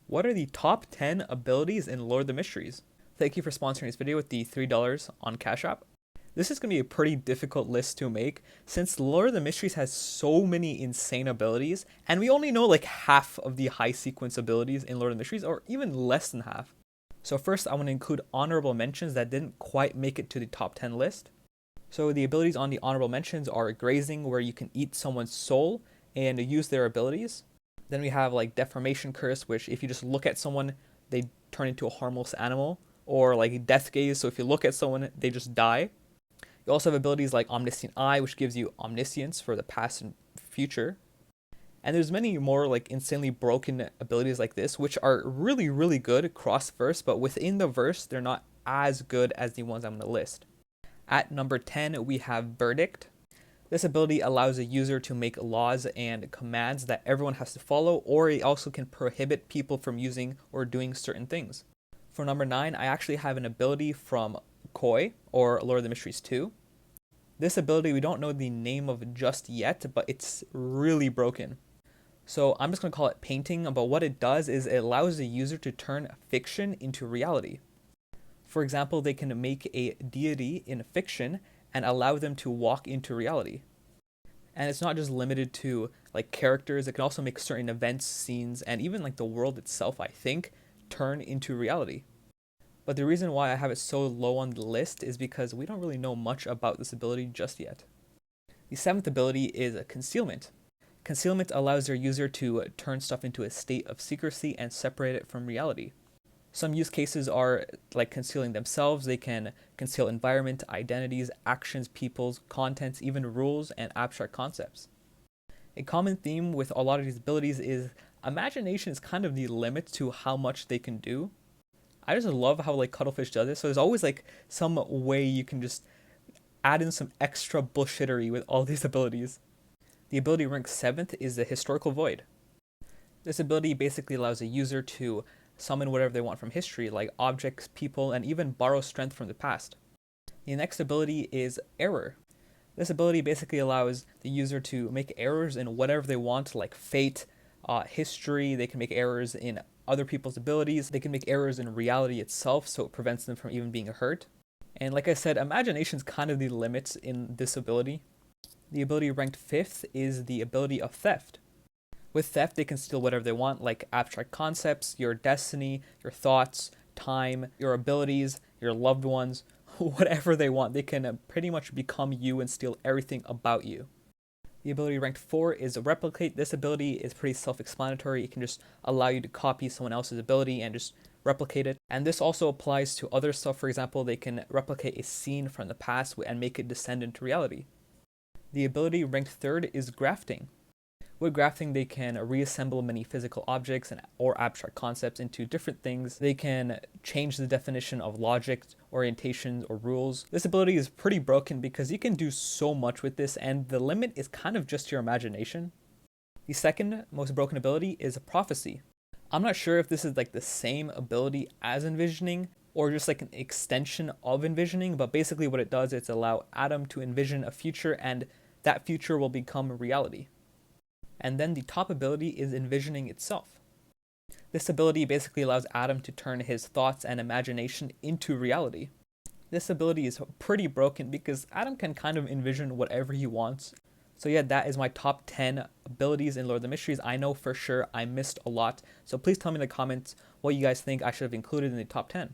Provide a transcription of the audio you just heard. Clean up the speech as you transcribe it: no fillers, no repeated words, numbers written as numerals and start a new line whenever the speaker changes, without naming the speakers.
What are the top 10 abilities in Lord of the Mysteries? Thank you for sponsoring this video with the $3 on Cash App. This is going to be a pretty difficult list to make since Lord of the Mysteries has so many insane abilities, and we only know like half of the high sequence abilities in Lord of the Mysteries, or even less than half. So first I want to include honorable mentions that didn't quite make it to the top 10 list. So the abilities on the honorable mentions are Grazing, where you can eat someone's soul and use their abilities. Then we have like Deformation Curse, which if you just look at someone, they turn into a harmless animal. Or like Death Gaze, so if you look at someone, they just die. You also have abilities like Omniscient Eye, which gives you omniscience for the past and future. And there's many more like insanely broken abilities like this, which are really, really good cross-verse, but within the verse, they're not as good as the ones I'm going to list. At number 10, we have Verdict. This ability allows a user to make laws and commands that everyone has to follow, or it also can prohibit people from using or doing certain things. For number 9, I actually have an ability from Koi, or Lord of the Mysteries 2. This ability we don't know the name of just yet, but it's really broken. So I'm just going to call it Painting, but what it does is it allows the user to turn fiction into reality. For example, they can make a deity in fiction and allow them to walk into reality. And it's not just limited to like characters, it can also make certain events, scenes, and even like the world itself, I think, turn into reality. But the reason why I have it so low on the list is because we don't really know much about this ability just yet. The 7th ability is Concealment. Concealment allows their user to turn stuff into a state of secrecy and separate it from reality. Some use cases are like concealing themselves. They can conceal environment, identities, actions, peoples, contents, even rules, and abstract concepts. A common theme with a lot of these abilities is imagination is kind of the limit to how much they can do. I just love how like Cuttlefish does it. So there's always like some way you can just add in some extra bullshittery with all these abilities. The ability ranked 7th is the Historical Void. This ability basically allows a user to summon whatever they want from history, like objects, people, and even borrow strength from the past. The next ability is Error. This ability basically allows the user to make errors in whatever they want, like fate, history. They can make errors in other people's abilities. They can make errors in reality itself, so it prevents them from even being hurt. And like I said, imagination's kind of the limits in this ability. The ability ranked 5th is the ability of Theft. With Theft, they can steal whatever they want, like abstract concepts, your destiny, your thoughts, time, your abilities, your loved ones, whatever they want. They can pretty much become you and steal everything about you. The ability ranked 4 is Replicate. This ability is pretty self-explanatory. It can just allow you to copy someone else's ability and just replicate it. And this also applies to other stuff. For example, they can replicate a scene from the past and make it descend into reality. The ability ranked 3rd is Grafting. With Grafting, they can reassemble many physical objects or abstract concepts into different things. They can change the definition of logic, orientations, or rules. This ability is pretty broken because you can do so much with this, and the limit is kind of just your imagination. The second most broken ability is Prophecy. I'm not sure if this is like the same ability as Envisioning, or just like an extension of Envisioning, but basically what it does is allow Adam to envision a future, and that future will become reality. And then the top ability is Envisioning itself. This ability basically allows Adam to turn his thoughts and imagination into reality. This ability is pretty broken because Adam can kind of envision whatever he wants. So yeah, that is my top 10 abilities in Lord of the Mysteries. I know for sure I missed a lot, so please tell me in the comments what you guys think I should have included in the top 10.